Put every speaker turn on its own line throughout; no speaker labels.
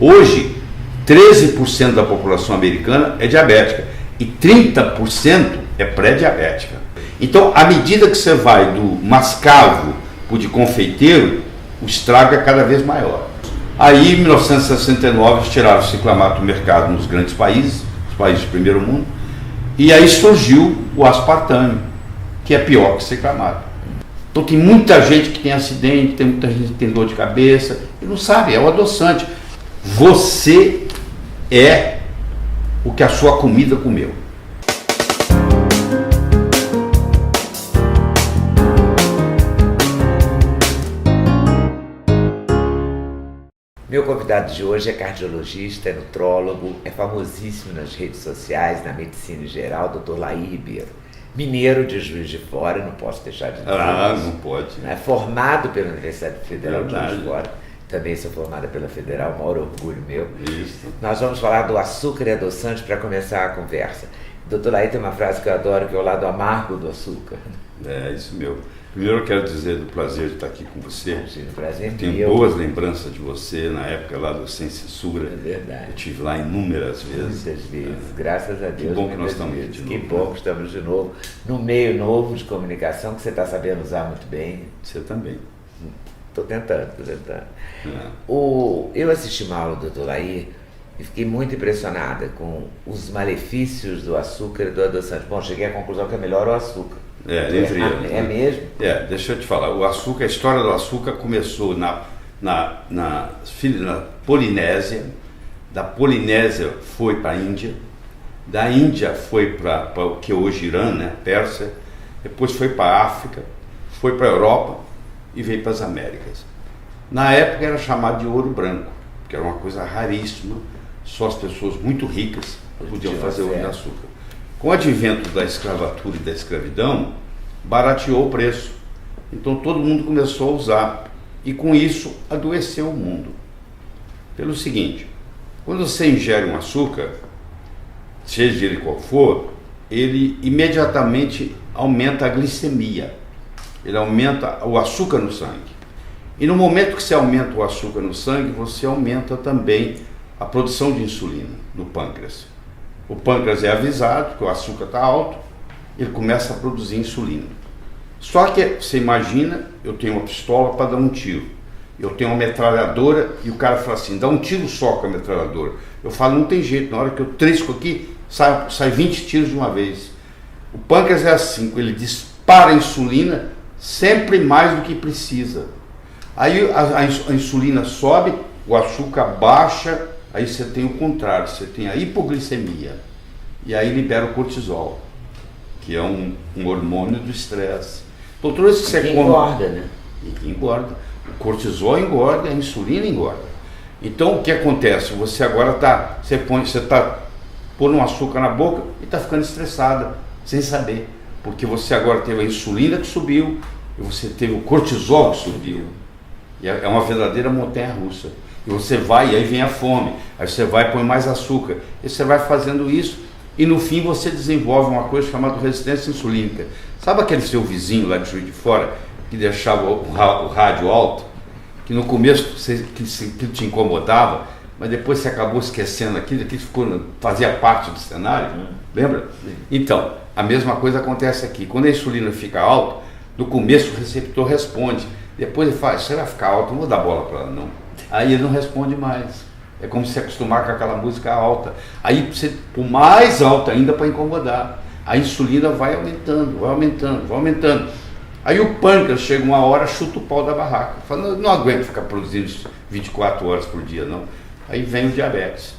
Hoje, 13% da população americana é diabética e 30% é pré-diabética. Então, à medida que você vai do mascavo para o de confeiteiro, o estrago é cada vez maior. Aí, em 1969, eles tiraram o ciclamato do mercado nos grandes países, os países do primeiro mundo, e aí surgiu o aspartame, que é pior que o ciclamato. Então tem muita gente que tem acidente, tem muita gente que tem dor de cabeça, e não sabe, é o adoçante. Você é o que a sua comida comeu.
Meu convidado de hoje é cardiologista, é nutrólogo, é famosíssimo nas redes sociais, na medicina em geral, Dr. Laí Ribeiro. Mineiro de Juiz de Fora, não posso deixar de dizer isso.
Não pode.
É formado pela Universidade Federal de Juiz de Fora, também sou formada pela Federal, maior orgulho meu.
Isso.
Nós vamos falar do açúcar e adoçante para começar a conversa. Dr. Laí tem uma frase que eu adoro, que é o lado amargo do açúcar.
É isso mesmo. Primeiro eu quero dizer do prazer de estar aqui com você.
Imagina, o prazer
Tenho boas lembranças de você na época lá do Sem Censura.
É verdade.
Eu estive lá inúmeras vezes.
Muitas vezes, graças a Deus.
Que bom que nós estamos aqui de novo.
Que bom que estamos de novo, num meio novo de comunicação que você está sabendo usar muito bem.
Você também.
Estou tentando.
É.
Eu assisti uma aula do Dr. Laí e fiquei muito impressionada com os malefícios do açúcar e do adoçante. Bom, cheguei à conclusão que é melhor o açúcar. É mesmo?
Deixa eu te falar. O açúcar, a história do açúcar começou na Polinésia. Da Polinésia foi para a Índia. Da Índia foi para o que é hoje Irã, né? Pérsia. Depois foi para a África. Foi para a Europa e veio para as Américas. Na época era chamado de ouro branco, porque era uma coisa raríssima. Só as pessoas muito ricas podiam fazer ouro de açúcar. Com o advento da escravatura e da escravidão, barateou o preço. Então todo mundo começou a usar. E com isso adoeceu o mundo. Pelo seguinte, quando você ingere um açúcar, seja ele qual for, ele imediatamente aumenta a glicemia. Ele aumenta o açúcar no sangue. E no momento que você aumenta o açúcar no sangue, você aumenta também a produção de insulina no pâncreas. O pâncreas é avisado que o açúcar está alto, ele começa a produzir insulina. Só que, você imagina, eu tenho uma pistola para dar um tiro. Eu tenho uma metralhadora e o cara fala assim, dá um tiro só com a metralhadora. Eu falo, não tem jeito, na hora que eu trisco aqui, sai 20 tiros de uma vez. O pâncreas é assim, ele dispara a insulina sempre mais do que precisa. Aí a insulina sobe, o açúcar baixa, aí você tem o contrário, você tem a hipoglicemia. E aí libera o cortisol, que é um hormônio do estresse. Então, tudo isso que você come,
engorda, né?
E engorda. O cortisol engorda, a insulina engorda. Então, o que acontece? Você agora está pondo um açúcar na boca e está ficando estressada, sem saber. Porque você agora teve a insulina que subiu e você teve o cortisol que subiu. E é uma verdadeira montanha-russa. E você vai, e aí vem a fome, aí você vai e põe mais açúcar, e você vai fazendo isso, e no fim você desenvolve uma coisa chamada resistência insulínica. Sabe aquele seu vizinho lá de Juiz de Fora, que deixava o rádio alto, que no começo que te incomodava, mas depois você acabou esquecendo aquilo fazia parte do cenário, lembra? Então, a mesma coisa acontece aqui. Quando a insulina fica alta, no começo o receptor responde, depois ele fala, você vai ficar alto, não vou dar bola para ela não. Aí ele não responde mais. É como se acostumar com aquela música alta. Aí você por mais alta ainda para incomodar. A insulina vai aumentando, vai aumentando, vai aumentando. Aí o pâncreas chega uma hora, chuta o pau da barraca. Fala, não aguento ficar produzindo 24 horas por dia, não. Aí vem o diabetes.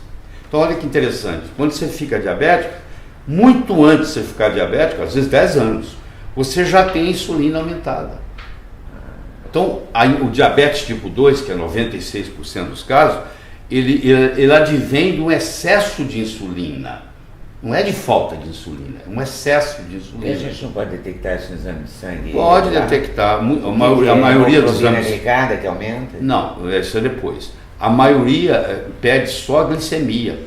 Então olha que interessante. Quando você fica diabético, muito antes de você ficar diabético, às vezes 10 anos, você já tem a insulina aumentada. Então, o diabetes tipo 2, que é 96% dos casos, ele advém de um excesso de insulina. Não é de falta de insulina, é um excesso de insulina.
E a gente não pode detectar isso no exame de sangue?
Pode detectar. A maioria dos exames...
glicada que aumenta?
Não, isso é depois. A maioria pede só a glicemia.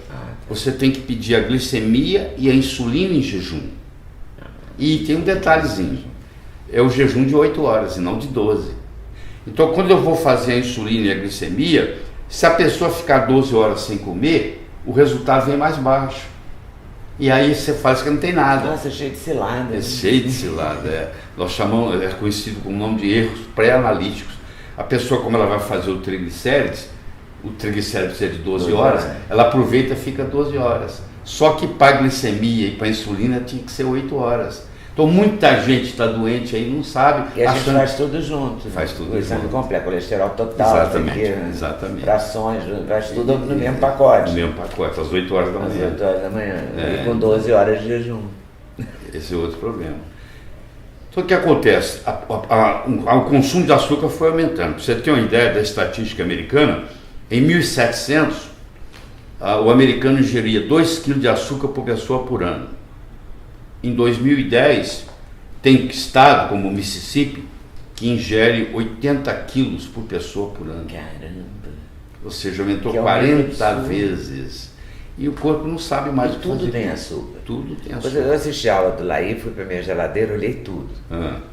Você tem que pedir a glicemia e a insulina em jejum. E tem um detalhezinho. É o jejum de 8 horas e não de 12. Então, quando eu vou fazer a insulina e a glicemia, Se a pessoa ficar 12 horas sem comer, o resultado vem mais baixo. E aí você faz que não tem nada.
Nossa, cheio de cilada.
É cheio de cilada. Nós chamamos, é conhecido como nome de erros pré-analíticos. A pessoa, como ela vai fazer o triglicérides precisa de 12 horas, ela aproveita e fica 12 horas. Só que para a glicemia e para a insulina tinha que ser 8 horas. Então muita gente está doente aí, não sabe.
E a gente faz tudo junto.
Faz tudo
o exame
junto.
completo, colesterol total,
Exatamente.
frações, faz tudo no mesmo pacote.
No mesmo pacote, às 8 horas da manhã.
Às 8 horas da manhã, e com 12 horas de jejum.
Esse é outro problema. Então o que acontece? O consumo de açúcar foi aumentando. Para você ter uma ideia da estatística americana, em 1700, o americano ingeria 2 kg de açúcar por pessoa por ano. Em 2010, tem estado como o Mississippi que ingere 80 quilos por pessoa por ano.
Caramba!
Ou seja, aumentou 40 vezes. E o corpo não sabe mais o que fazer.
Tudo tem açúcar.
Tudo tem açúcar.
Eu assisti a aula do Laí, fui para minha geladeira, olhei tudo.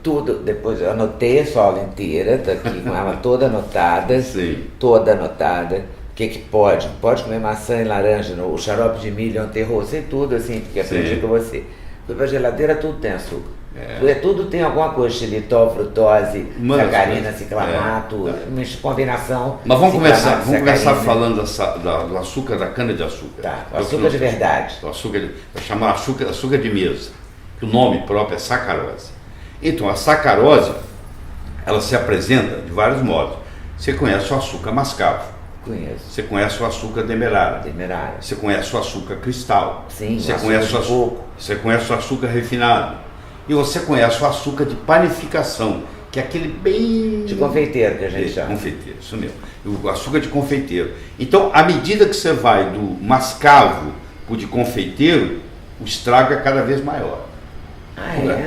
Tudo. Depois eu anotei a sua aula inteira, tá aqui com ela toda anotada.
Sim.
Toda anotada. O que pode? Pode comer maçã e laranja, o xarope de milho, anterro, sei tudo assim, porque aprendi com você. Fui para a geladeira, tudo tem açúcar. Tudo tem alguma coisa, xilitol, frutose, sacarina, ciclamato, combinação.
Mas vamos começar falando do açúcar, da cana-de-açúcar.
Tá, o açúcar de verdade.
O açúcar, chamar açúcar de mesa, que o nome próprio é sacarose. Então, a sacarose, ela se apresenta de vários modos. Você conhece o açúcar mascavo.
Conheço.
Você conhece o açúcar demerara. Você conhece o açúcar cristal.
Sim,
você conhece Você conhece o açúcar refinado. E você conhece o açúcar de panificação, que é aquele bem...
De confeiteiro que a gente chama.
Confeiteiro, isso mesmo. O açúcar de confeiteiro. Então, à medida que você vai do mascavo para o de confeiteiro, o estrago é cada vez maior.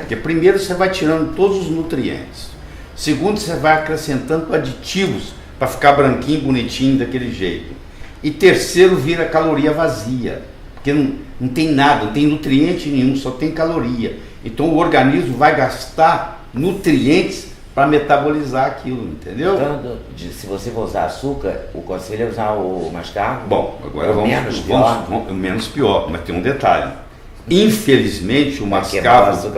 Porque primeiro você vai tirando todos os nutrientes. Segundo, você vai acrescentando aditivos para ficar branquinho, bonitinho, daquele jeito. E terceiro, vira caloria vazia, porque não tem nada, não tem nutriente nenhum, só tem caloria. Então o organismo vai gastar nutrientes para metabolizar aquilo, entendeu?
Então, se você for usar açúcar, o conselho é usar o mascavo?
Bom, agora vamos menos pior, mas tem um detalhe. Infelizmente o mascavo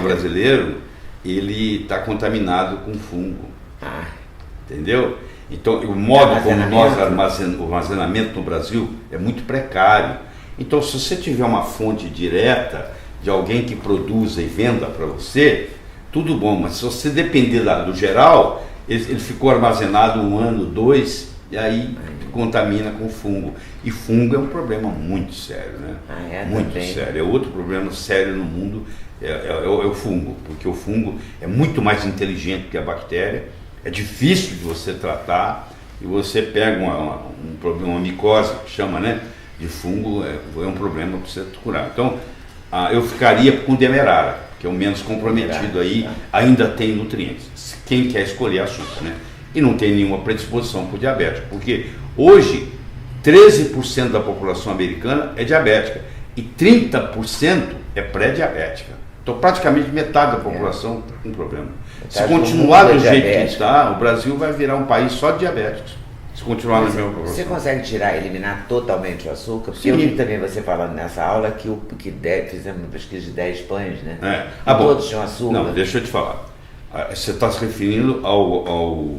brasileiro, ele está contaminado com fungo. Entendeu? Então, o modo como nós o armazenamento no Brasil é muito precário. Então, se você tiver uma fonte direta de alguém que produza e venda para você, tudo bom, mas se você depender do geral, ele ficou armazenado 1 ano, 2, e aí contamina com fungo. E fungo é um problema muito sério, né? Muito sério. É outro problema sério no mundo, é o fungo, porque o fungo é muito mais inteligente que a bactéria. É difícil de você tratar, e você pega uma micose, que chama, né, de fungo, é um problema para você curar. Então, eu ficaria com demerara, que é o menos comprometido aí, ainda tem nutrientes. Quem quer escolher açúcar, né? E não tem nenhuma predisposição para o diabético, porque hoje 13% da população americana é diabética e 30% é pré-diabética. Então, praticamente metade da população tem problema. Se continuar do jeito que está, o Brasil vai virar um país só de diabéticos. Se continuar na mesma população.
Você consegue eliminar totalmente o açúcar? Porque eu vi também você falando nessa aula que fizemos uma pesquisa de 10 pães, né? Todos tinham açúcar.
Não, deixa eu te falar. Você está se referindo ao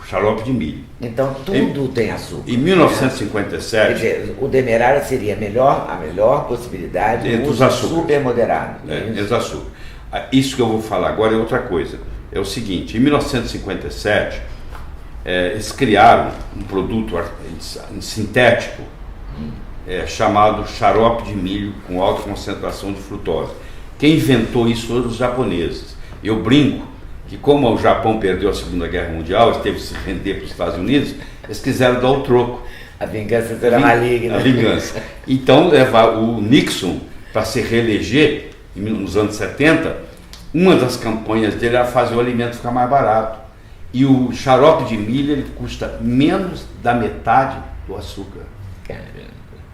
xarope de milho.
Então tudo tem açúcar.
Em 1957...
Quer dizer, o demerara seria a melhor possibilidade
entre os
açúcar super moderado.
Entre açúcar. Isso que eu vou falar agora é outra coisa. É o seguinte, em 1957, eles criaram um produto sintético chamado xarope de milho com alta concentração de frutose. Quem inventou isso foram os japoneses. Eu brinco que como o Japão perdeu a Segunda Guerra Mundial, eles teve que se render para os Estados Unidos, eles quiseram dar o troco.
A vingança será maligna.
A vingança. Então, levar o Nixon para se reeleger, nos anos 70, uma das campanhas dele era fazer o alimento ficar mais barato. E o xarope de milho, ele custa menos da metade do açúcar.
Caramba.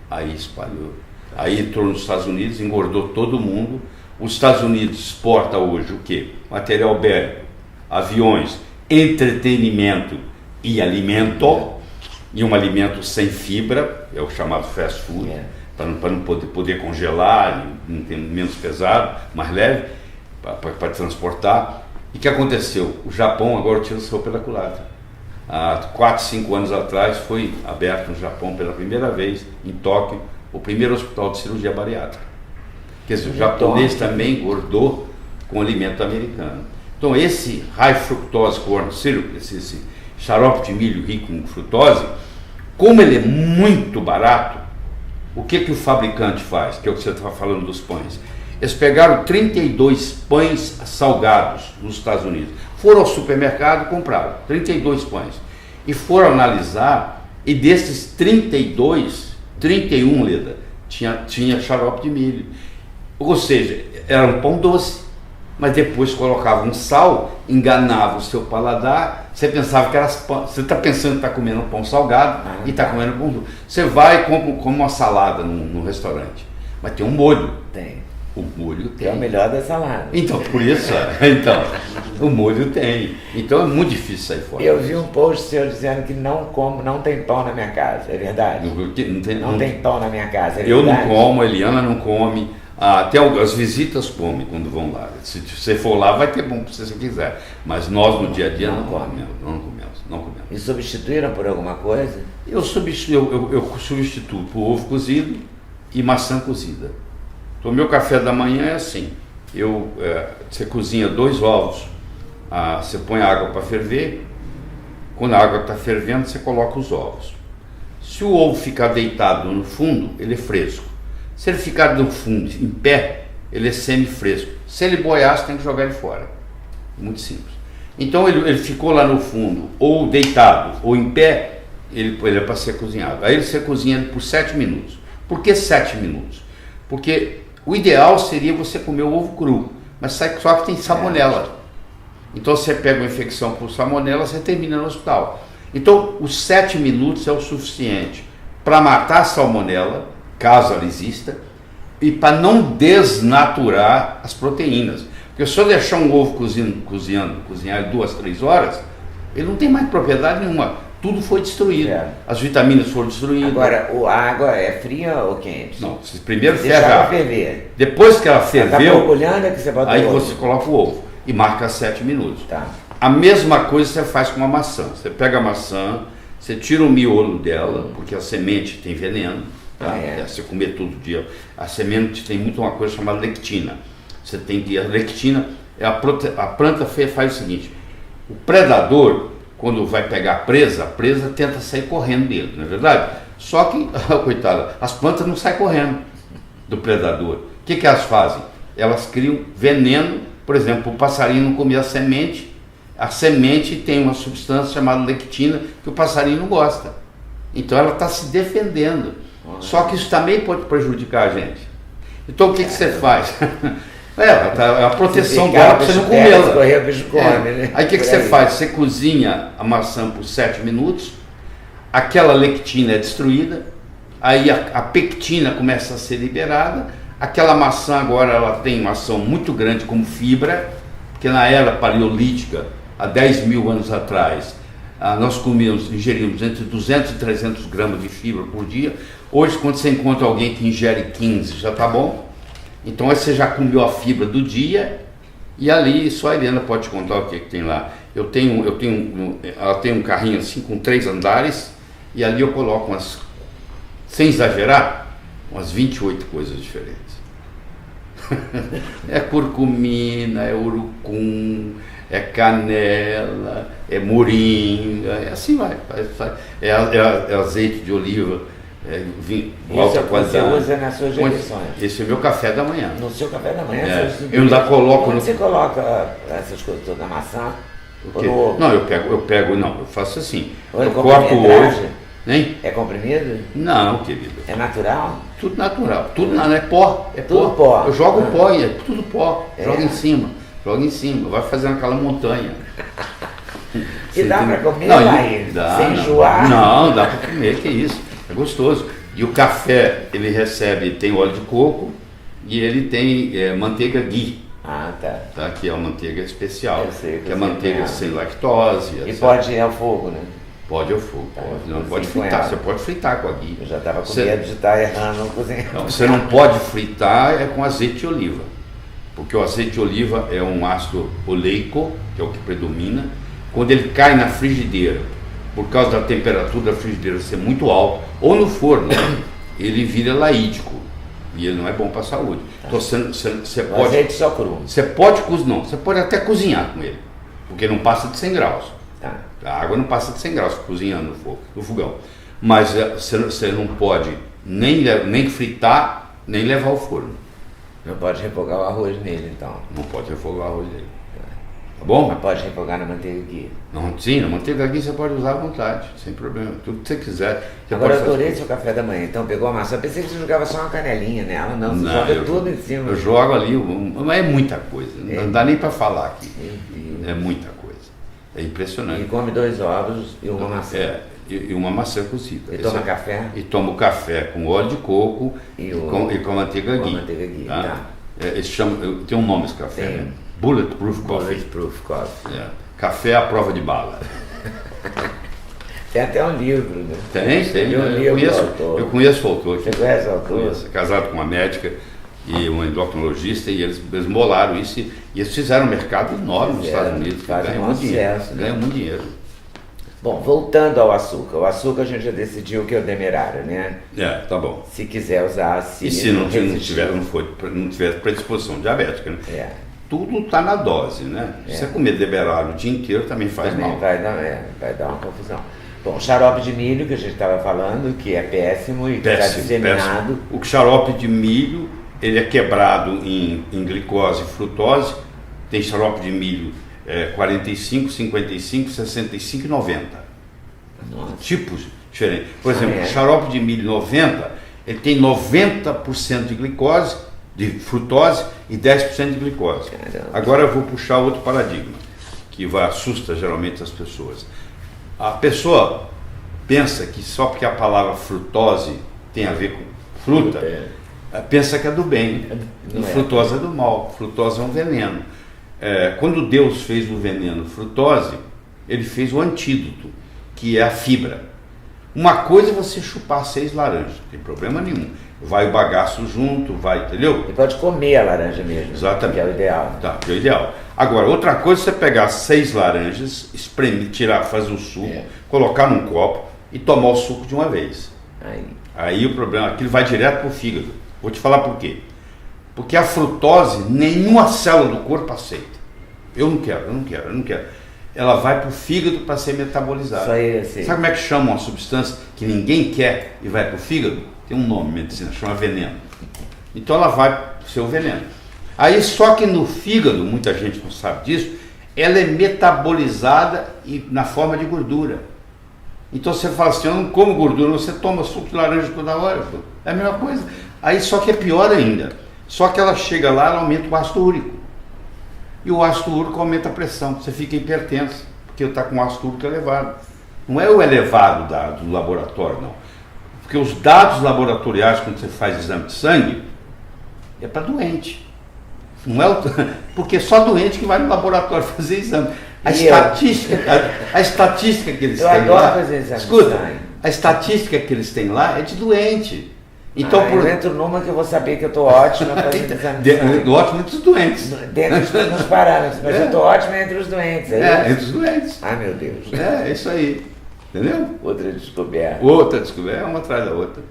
Aí espalhou. Aí entrou nos Estados Unidos, engordou todo mundo. Os Estados Unidos exporta hoje o quê? Material bélico, aviões, entretenimento, e alimento, e um alimento sem fibra, é o chamado fast food, para não poder congelar, não ter menos pesado, mais leve, para transportar. E o que aconteceu? O Japão agora tira o seu pela culatra. Há 4, 5 anos atrás foi aberto no Japão pela primeira vez, em Tóquio, o primeiro hospital de cirurgia bariátrica. Quer dizer, o japonês também engordou com alimento americano. Então esse high fructose corn syrup, esse xarope de milho rico em frutose, como ele é muito barato, o que o fabricante faz? Que é o que você estava falando dos pães. Eles pegaram 32 pães salgados nos Estados Unidos, foram ao supermercado e compraram 32 pães. E foram analisar, e desses 32, 31, Leda, tinha xarope de milho. Ou seja, era um pão doce, mas depois colocava um sal, enganava o seu paladar, você pensava que era pão, você está pensando que está comendo um pão salgado e está comendo pão doce. Você vai e come uma salada num restaurante, mas tem um molho.
Tem.
O molho tem.
Que é o melhor da salada.
Então, por isso, então, o molho tem. Então é muito difícil sair fora.
Eu vi um post seu dizendo que não tem pão na minha casa, é verdade? Não tem pão na minha casa, é verdade?
Eu não como, a Eliana não come, até as visitas comem quando vão lá. Se você for lá, vai ter bom se você quiser. Mas nós, no dia a dia, não comemos.
E substituíram por alguma coisa?
Eu substituo por ovo cozido e maçã cozida. Então, o meu café da manhã é assim, você cozinha 2 ovos, você põe a água para ferver, quando a água está fervendo, você coloca os ovos. Se o ovo ficar deitado no fundo, ele é fresco. Se ele ficar no fundo, em pé, ele é semi-fresco. Se ele boiar, você tem que jogar ele fora. Muito simples. Então, ele ficou lá no fundo, ou deitado, ou em pé, ele é para ser cozinhado. Aí você cozinha ele por 7 minutos. Por que 7 minutos? Porque o ideal seria você comer o ovo cru, mas só que tem salmonela. Então você pega uma infecção por salmonela, você termina no hospital. Então os 7 minutos é o suficiente para matar a salmonela, caso ela exista, e para não desnaturar as proteínas. Porque se eu deixar um ovo cozinhar 2, 3 horas, ele não tem mais propriedade nenhuma. Tudo foi destruído. As vitaminas foram destruídas.
Agora, a água é fria ou quente?
Não, você primeiro ferve.
Ferver.
Depois que ela ferveu,
tá borbulhando, é que você bota
aí
o ovo.
você coloca o ovo e marca 7 minutos.
Tá.
A mesma coisa você faz com a maçã. Você pega a maçã, você tira o miolo dela, porque a semente tem veneno. Tá? Você comer todo dia. A semente tem muito uma coisa chamada lectina. Você tem que a lectina, a planta faz o seguinte: o predador, quando vai pegar a presa tenta sair correndo dele, não é verdade? Só que, coitada, as plantas não saem correndo do predador. O que elas fazem? Elas criam veneno, por exemplo, o passarinho não comer a semente tem uma substância chamada lectina que o passarinho não gosta. Então ela está se defendendo. Só que isso também pode prejudicar a gente. Então o que você faz? É a proteção dela para você não comê-la. Aí o que você faz? Você cozinha a maçã por 7 minutos, aquela lectina é destruída, aí a pectina começa a ser liberada, aquela maçã agora ela tem uma ação muito grande como fibra, porque na era paleolítica, há 10 mil anos atrás, nós ingeríamos entre 200 e 300 gramas de fibra por dia. Hoje, quando você encontra alguém que ingere 15, já está bom. Então aí você já comeu a fibra do dia, e ali só a Helena pode te contar o que tem lá. Ela tem um carrinho assim com 3 andares, e ali eu coloco sem exagerar, umas 28 coisas diferentes. É curcumina, é urucum, é canela, é moringa, assim vai. É azeite de oliva.
Isso você usa nas suas refeições.
Esse é o meu café da manhã.
No seu café da manhã?
Eu ainda coloco.
Você coloca essas coisas todas na maçã? Ou no ovo?
Não, eu faço assim.
Eu
corto o ovo. Hein?
É comprimido?
Não, querido.
É natural?
Tudo natural. Tudo não é pó. É
tudo pó.
Eu jogo pó e é tudo pó. Joga em cima. Vai fazendo aquela montanha.
E dá para comer lá sem enjoar?
Não, dá para comer, que isso. É gostoso. E o café, ele tem óleo de coco e ele tem manteiga ghee.
Ah, tá.
Que é uma manteiga especial.
Eu sei,
que é manteiga sem lactose.
E pode ir ao fogo, né?
Pode ao fogo, pode. Não pode fritar, você pode fritar com a guia.
Eu já estava com medo de estar errando no cozinhar.
Você não pode fritar com azeite de oliva, porque o azeite de oliva é um ácido oleico, que é o que predomina. Quando ele cai na frigideira, por causa da temperatura da frigideira ser muito alta, ou no forno, ele vira laídico. E ele não é bom para a saúde. Então você pode.
Azeite só cru.
Você pode cozinhar, não, você pode até cozinhar com ele, porque não passa de 100 graus.
Tá.
A água não passa de 100 graus cozinhando no fogão. Mas você não pode nem fritar, nem levar ao forno.
Não pode refogar o arroz nele, então.
Não pode refogar o arroz dele. Tá bom?
Mas pode refogar na manteiga aqui.
Não, sim, na manteiga aqui você pode usar à vontade, sem problema. Tudo que você quiser. Você
Agora eu
pode
adorei seu café da manhã, então pegou a maçã. Eu pensei que você jogava só uma canelinha nela, não, você joga tudo em cima.
Eu jogo ali, mas é muita coisa, não dá nem para falar aqui. É muita coisa. É impressionante.
E come 2 ovos e uma maçã.
E uma maçã cozida.
E toma café?
E tomo café com óleo de coco e com manteiga ghee.
Com manteiga ghee, tá.
Tem um nome esse café,
Tem.
né? Bulletproof Coffee.
Bulletproof Coffee.
Café à prova de bala.
Tem até um livro, né?
Tem. Eu conheço o autor.
Você conhece o autor?
Conheço. Casado com uma médica e uma endocrinologista, e eles bolaram isso e eles fizeram um mercado enorme nos Estados Unidos.
Ganham muito dinheiro.
Ganham muito dinheiro.
Bom, voltando ao açúcar. O açúcar a gente já decidiu que é o demerário, né?
Tá bom.
Se quiser usar,
e se não tiver predisposição diabética, né? Tudo está na dose, né? Se você comer demerara o dia inteiro também faz mal.
Vai dar uma confusão. Bom, xarope de milho, que a gente estava falando, que é péssimo e que está disseminado.
Péssimo. O xarope de milho, ele é quebrado em glicose e frutose. Tem xarope de milho 45, 55, 65 e 90.
Nossa.
Tipos diferentes. Por exemplo, o xarope de milho 90, ele tem 90% de glicose, de frutose e 10% de glicose.
Caramba.
Agora eu vou puxar outro paradigma, que assusta geralmente as pessoas. A pessoa pensa que só porque a palavra frutose tem a ver com fruta, pensa que é do bem. E frutose é do mal. Frutose é um veneno. Quando Deus fez o veneno frutose, ele fez o antídoto, que é a fibra. Uma coisa é você chupar 6 laranjas, não tem problema nenhum. Vai o bagaço junto, entendeu?
E pode comer a laranja mesmo.
Exatamente.
Que é o ideal.
Tá, que é o ideal. Agora, outra coisa é você pegar 6 laranjas, espremer, fazer o suco, colocar num copo e tomar o suco de uma vez. Aí o problema, aquilo vai direto pro fígado. Vou te falar por quê. Porque a frutose, nenhuma célula do corpo aceita. Eu não quero. Ela vai pro fígado para ser metabolizada.
Isso aí, assim.
Sabe como é que chama uma substância que ninguém quer e vai pro fígado? Tem um nome, medicina, chama veneno. Então ela vai pro seu veneno. Aí só que no fígado, muita gente não sabe disso, ela é metabolizada na forma de gordura. Então você fala assim, eu não como gordura, você toma suco de laranja toda hora. É a mesma coisa. Aí só que é pior ainda. Só que ela chega lá, ela aumenta o ácido úrico. E o ácido úrico aumenta a pressão, você fica hipertenso, porque está com o ácido úrico elevado. Não é o elevado do laboratório, não. Porque os dados laboratoriais, quando você faz exame de sangue, é para doente. Não é porque só doente que vai no laboratório fazer exame. A estatística que eles têm lá.
Fazer exame
escuta, a estatística que eles têm lá é de doente. Então,
eu entro numa que eu vou saber que eu estou ótima fazendo exame de sangue.
Ótimo entre os doentes.
Dentro dos parâmetros, mas eu estou ótima entre os doentes.
Entre os doentes.
Ai, meu Deus.
É isso aí. Entendeu?
Outra descoberta.
Uma atrás da outra.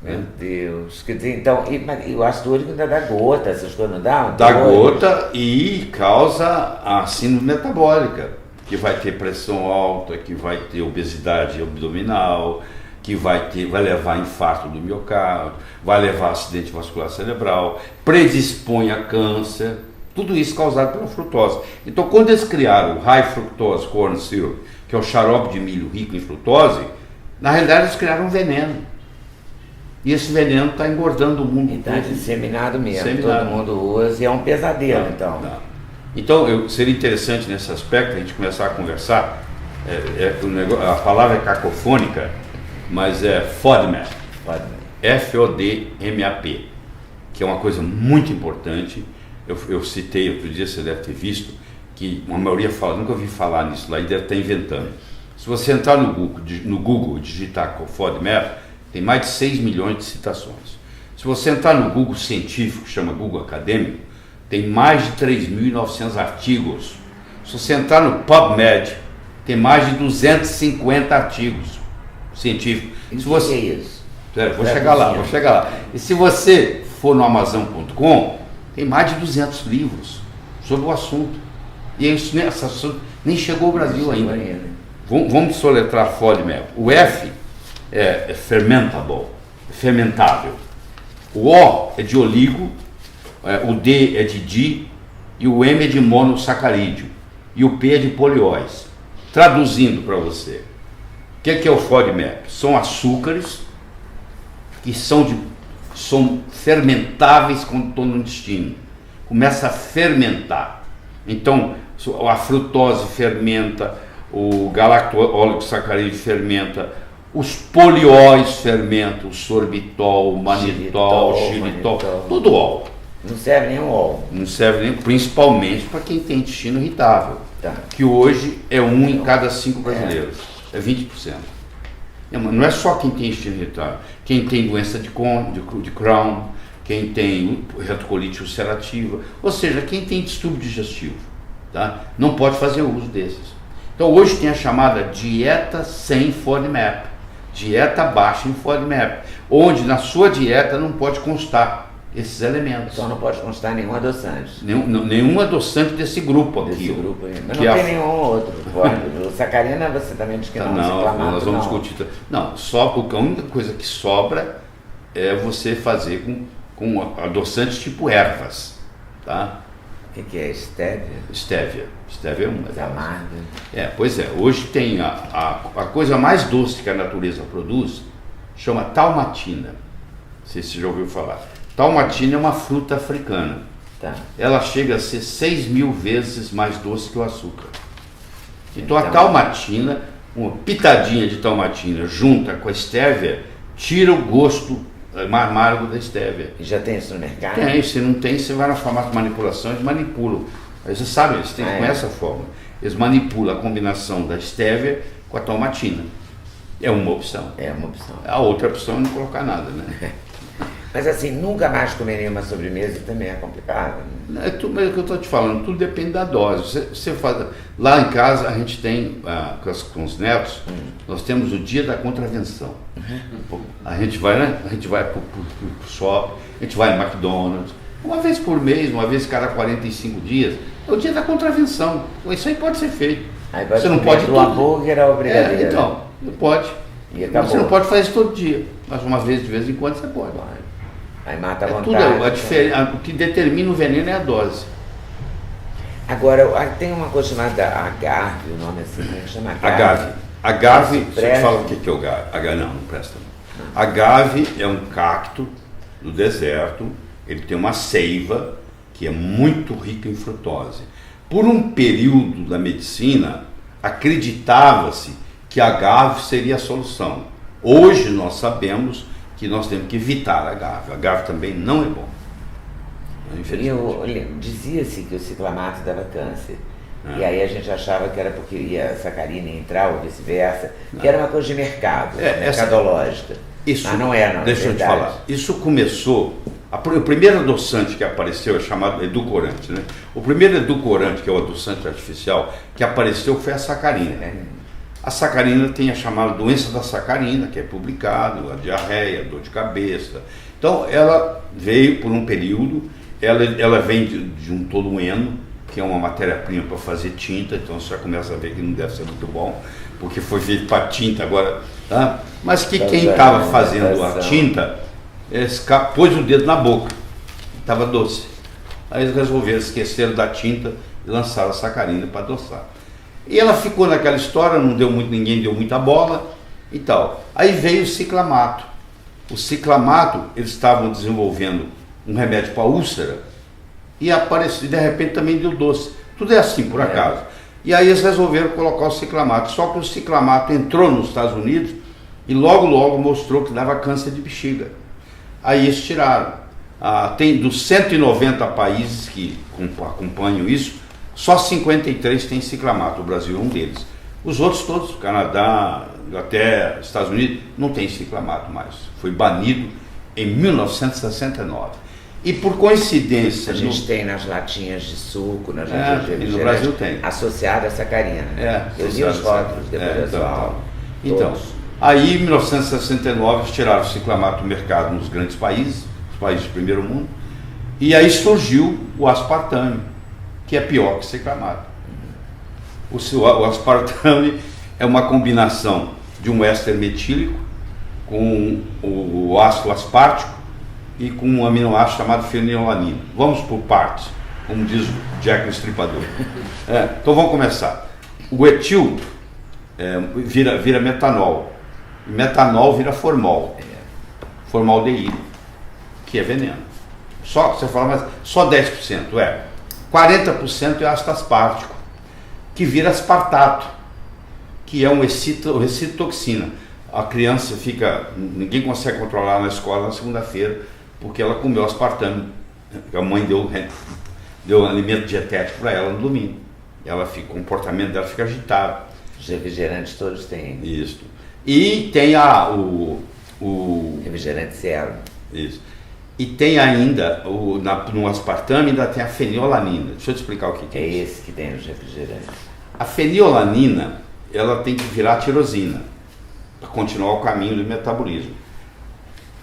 Meu Deus. Quer dizer, então, e o ácido úrico ainda dá gota, essas coisas não dá?
Dá gota e causa a síndrome metabólica, que vai ter pressão alta, que vai ter obesidade abdominal, que vai levar a infarto do miocárdio, vai levar a acidente vascular cerebral, predispõe a câncer, tudo isso causado pela frutose. Então, quando eles criaram o High Fructose Corn Syrup, que é o xarope de milho rico em frutose, na realidade eles criaram um veneno. E esse veneno está engordando o mundo todo.
Está disseminado mesmo, todo mundo usa e é um pesadelo, então.
Não. Então, seria interessante nesse aspecto a gente começar a conversar. A palavra é cacofônica, mas é FODMAP. FODMAP, que é uma coisa muito importante. Eu citei outro dia, você deve ter visto, que a maioria fala, nunca ouvi falar nisso lá e deve estar inventando. Se você entrar no Google e digitar FODMAP, tem mais de 6 milhões de citações. Se você entrar no Google científico, que chama Google Acadêmico, tem mais de 3.900 artigos. Se você entrar no PubMed, tem mais de 250 artigos científicos.
E
se você...
que é isso?
Vou chegar lá. E se você for no Amazon.com, tem mais de 200 livros sobre o assunto. E esse assunto nem chegou ao Brasil ainda. Vamos soletrar FODMAP. O F é fermentable, fermentável. O O é de oligo, o D é de di e o M é de monossacarídeo e o P é de polióis. Traduzindo para você, o que é o FODMAP? São açúcares que são fermentáveis quando estão no intestino. Começa a fermentar. Então, a frutose fermenta, o galacto-oligosacarídeo fermenta, os polióis fermentam, o sorbitol, o manitol, o xilitol, tudo óleo.
Não serve nem o óleo.
Não serve nem, principalmente para quem tem intestino irritável, que hoje é 1 em cada 5 brasileiros, é 20%. Não é só quem tem intestino irritável, quem tem doença de Crohn, quem tem retocolite ulcerativa, ou seja, quem tem distúrbio digestivo, tá? Não pode fazer uso desses. Então hoje tem a chamada dieta sem FODMAP, dieta baixa em FODMAP, onde na sua dieta não pode constar esses elementos.
Só não pode constar nenhum adoçante.
Nenhum adoçante desse grupo aqui.
Desse grupo aí. Mas não tem nenhum outro. O sacarina você também diz que não.
Não, nós vamos discutir. Não, só porque a única coisa que sobra é você fazer com adoçantes tipo ervas, tá?
O que é stevia?
Stevia é uma delas.
Amarga.
Pois é. Hoje tem a coisa mais doce que a natureza produz, chama talmatina. Não sei se você já ouviu falar. Talmatina é uma fruta africana.
Tá.
Ela chega a ser 6.000 vezes mais doce que o açúcar. Então a talmatina, uma pitadinha de talmatina junta com a stevia, tira o gosto amargo da stevia.
E já tem isso no mercado?
Tem, se não tem, você vai na farmácia de manipulação, eles manipulam. Aí você sabe, eles têm com essa forma. Eles manipulam a combinação da stevia com a talmatina. É uma opção.
É uma opção.
A outra opção é não colocar nada, né?
Mas assim, nunca mais comer nenhuma sobremesa também é complicado.
É tudo, mas é o que eu estou te falando, tudo depende da dose. Você faz, lá em casa a gente tem, com os netos, nós temos o dia da contravenção. A gente vai, né? A gente vai pro shopping, a gente vai no McDonald's, uma vez por mês, uma vez cada 45 dias, é o dia da contravenção. Isso aí pode ser feito.
Aí vai
você não pode
do hambúrguer ao brigadeiro.
Então, pode.
E acabou.
Você não pode fazer isso todo dia, mas uma vez de vez em quando você pode.
Aí mata a vontade.
O que determina o veneno é a dose.
Agora, tem uma coisa chamada agave, o nome assim, como é que chama?
Agave, você fala o que é o agave? Não presta não. Agave é um cacto do deserto, ele tem uma seiva que é muito rica em frutose. Por um período da medicina, acreditava-se que agave seria a solução. Hoje nós sabemos que nós temos que evitar a agave. A agave também não é bom.
Dizia-se que o ciclamato dava câncer. E aí a gente achava que era porque ia a sacarina entrar ou vice-versa, que era uma coisa de mercado, mercadológica.
Isso,
mas não é, não.
Deixa eu te falar. Isso começou... O primeiro adoçante que apareceu é chamado edulcorante, né? O primeiro edulcorante, que é o adoçante artificial, que apareceu foi a sacarina. A sacarina tem a chamada doença da sacarina, que é publicado, a diarreia, a dor de cabeça. Então, ela veio por um período, ela vem de um tolueno, que é uma matéria-prima para fazer tinta, então você já começa a ver que não deve ser muito bom, porque foi feito para tinta agora, tá? Mas que quem estava fazendo a tinta, pôs o dedo na boca, estava doce. Aí eles resolveram, esqueceram da tinta e lançaram a sacarina para adoçar. E ela ficou naquela história, ninguém deu muita bola e tal. Aí veio o ciclamato. O ciclamato, eles estavam desenvolvendo um remédio para úlcera e apareceu, de repente também deu doce. Tudo é assim, por acaso. E aí eles resolveram colocar o ciclamato. Só que o ciclamato entrou nos Estados Unidos e logo mostrou que dava câncer de bexiga. Aí eles tiraram. Tem dos 190 países que acompanham isso, só 53 tem ciclamato, o Brasil é um deles. Os outros todos, Canadá, Inglaterra, Estados Unidos, não tem ciclamato mais. Foi banido em 1969. E por coincidência...
A gente tem nas latinhas de suco, nas
latinhas de refrigerante, no Brasil tem.
Associada a sacarina. Eu li os rótulos depois da sua aula.
Então, aí em 1969 eles tiraram o ciclamato do mercado nos grandes países, os países do primeiro mundo, e aí surgiu o aspartame, que é pior que o ciclamato. O aspartame é uma combinação de um éster metílico com o ácido aspartico e com um aminoácido chamado fenilalanina. Vamos por partes, como diz o Jack o Estripador. Então vamos começar. O etil vira metanol. E metanol vira formol. Formaldeído, que é veneno. Você fala, mas só 10%. 40% é ácido aspartico, que vira aspartato, que é uma excitotoxina. A criança ninguém consegue controlar na escola na segunda-feira, porque ela comeu aspartame. A mãe deu alimento dietético para ela no domingo. O comportamento dela fica agitado.
Os refrigerantes todos têm.
Isso. E tem o
refrigerante zero.
Isso. E tem ainda, no aspartame, ainda tem a fenilalanina. Deixa eu te explicar o que é isso.
É esse que tem nos refrigerantes.
A fenilalanina, ela tem que virar tirosina, para continuar o caminho do metabolismo.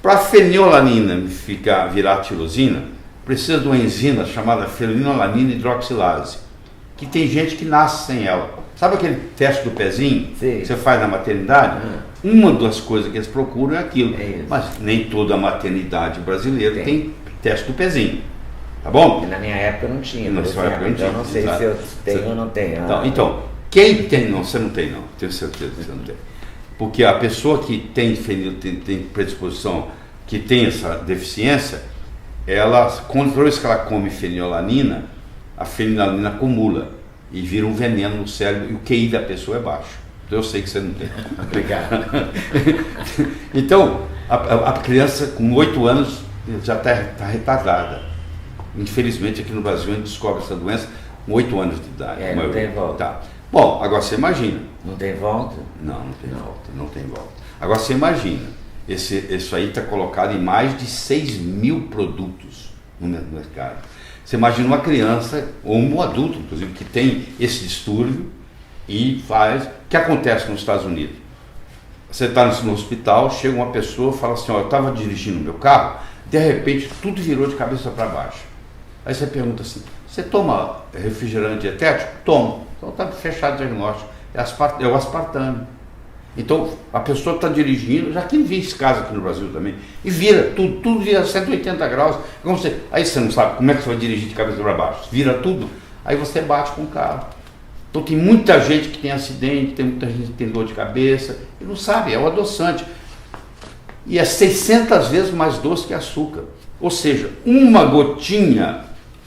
Para a fenilalanina virar tirosina, precisa de uma enzima chamada fenilalanina hidroxilase, que tem gente que nasce sem ela. Sabe aquele teste do pezinho que você faz na maternidade? Uma das coisas que eles procuram é aquilo. Mas nem toda maternidade brasileira tem teste do pezinho. Tá bom?
E na minha época não tinha.
Na sua época não tinha.
Eu não sei se eu tenho ou não tenho.
Então, quem tem... Não, você não tem não. Tenho certeza que você não tem. Porque a pessoa que tem predisposição, que tem essa deficiência, toda vez que ela come fenilalanina, a fenilalanina acumula e vira um veneno no cérebro, e o QI da pessoa é baixo. Então eu sei que você não tem.
Obrigado.
Então, a criança com 8 anos já está retardada. Infelizmente aqui no Brasil a gente descobre essa doença com 8 anos de idade.
Não tem volta.
Tá. Bom, agora você imagina.
Não tem volta?
Não tem volta, não tem volta. Agora você imagina, isso aí está colocado em mais de 6.000 produtos no mercado. Você imagina uma criança, ou um adulto, inclusive, que tem esse distúrbio e faz... O que acontece nos Estados Unidos? Você está no hospital, chega uma pessoa e fala assim, eu estava dirigindo o meu carro, de repente tudo virou de cabeça para baixo. Aí você pergunta assim, você toma refrigerante dietético? Tomo. Então está fechado o diagnóstico. É o aspartame. Então a pessoa está dirigindo, já que vi esse caso aqui no Brasil também, e vira, tudo vira 180 graus. Aí você não sabe como é que você vai dirigir de cabeça para baixo. Vira tudo, aí você bate com o carro. Então tem muita gente que tem acidente, tem muita gente que tem dor de cabeça, e não sabe, é o adoçante. E é 600 vezes mais doce que açúcar. Ou seja, uma gotinha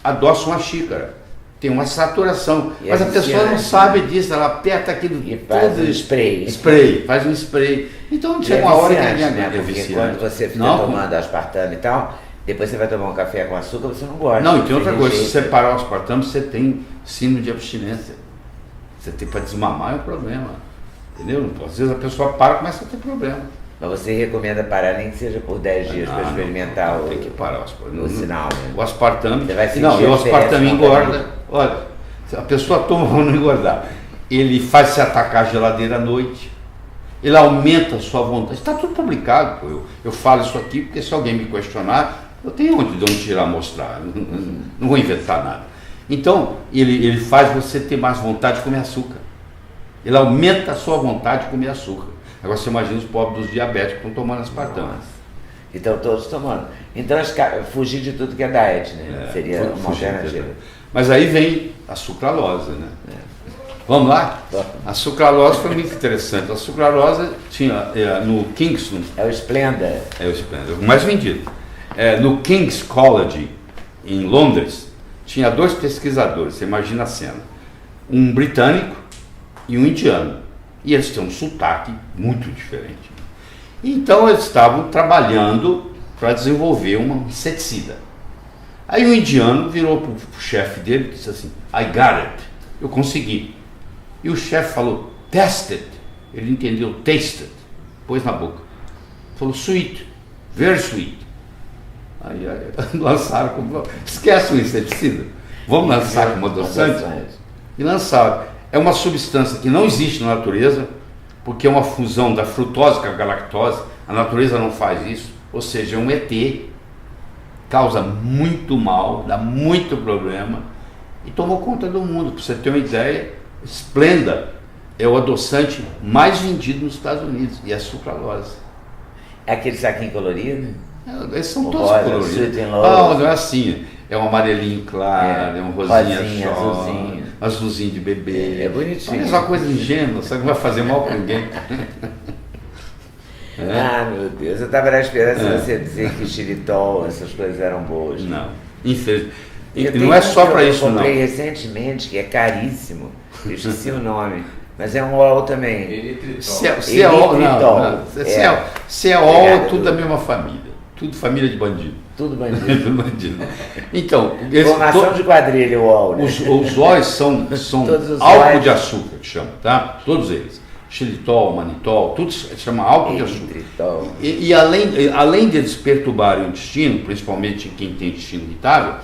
adoça uma xícara. Tem uma saturação. Mas a pessoa não sabe disso, ela aperta aquilo
e faz
tudo.
Um spray.
Faz um spray. Então chega uma hora que é
viciante. Quando você fica tomando aspartame e tal, depois você vai tomar um café com açúcar, você não gosta.
Não, e tem outra coisa, se você parar o aspartame, você tem síndrome de abstinência. Você tem para desmamar é um problema. Entendeu? Às vezes a pessoa para e começa a ter problema.
Mas você recomenda parar nem que seja por 10 dias para experimentar
tem que parar o aspartame.
O sinal. Né?
O aspartame.
Você vai sentir
o aspartame engorda. Olha, a pessoa toma para não engordar. Ele faz se atacar a geladeira à noite. Ele aumenta a sua vontade. Está tudo publicado. Eu falo isso aqui porque se alguém me questionar, eu tenho de onde tirar, mostrar. Não vou inventar nada. Então, ele faz você ter mais vontade de comer açúcar. Ele aumenta a sua vontade de comer açúcar. Agora você imagina os pobres dos diabéticos que estão tomando aspartame.
Então todos tomando. Então fugir de tudo que é diet, né? Seria uma alternativa.
Mas aí vem a sucralose, né? Vamos lá? A sucralose foi muito interessante. A sucralose tinha no Kingston...
É o Splenda.
É o Splenda, o mais vendido. No King's College, em Londres, tinha 2 pesquisadores, você imagina a cena. Um britânico e um indiano. E eles têm um sotaque muito diferente. Então eles estavam trabalhando para desenvolver um inseticida. Aí o indiano virou para o chefe dele e disse assim, I got it, eu consegui. E o chefe falou, tested, ele entendeu tasted, pôs na boca. Falou sweet, very sweet. Aí lançaram como... Esquece o inseticida. Vamos lançar como adoçante? E lançaram. É uma substância que não existe na natureza, porque é uma fusão da frutose com a galactose. A natureza não faz isso. Ou seja, é um ET. Causa muito mal, dá muito problema. E tomou conta do mundo. Para você ter uma ideia, Splenda é o adoçante mais vendido nos Estados Unidos. E é sucralose.
É aquele saquinho colorido?
Eles são todos coloridos. Não é assim. É um amarelinho claro, é um rosinha
azulzinho.
Azulzinho de bebê.
É bonitinho.
É uma coisa ingênua, só que não vai fazer mal para ninguém.
Ah, meu Deus, eu estava na esperança de você dizer que xilitol, essas coisas eram boas.
Não, infelizmente. E não é só para isso, não.
Eu comprei recentemente, que é caríssimo, eu esqueci o nome, mas é um ol também.
Eritritol. Se é ol, tudo da mesma família. Tudo família de bandido.
Tudo bandido.
Tudo bandido. Então,
formação de quadrilha, o ol. Né?
Os óis são álcool de açúcar, que chama, tá? Todos eles. Xilitol, manitol, tudo se chama álcool de açúcar. E além deles perturbarem o intestino, principalmente quem tem intestino irritável,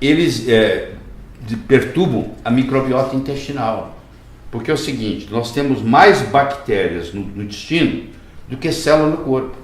eles perturbam a microbiota intestinal. Porque é o seguinte, nós temos mais bactérias no intestino do que células no corpo.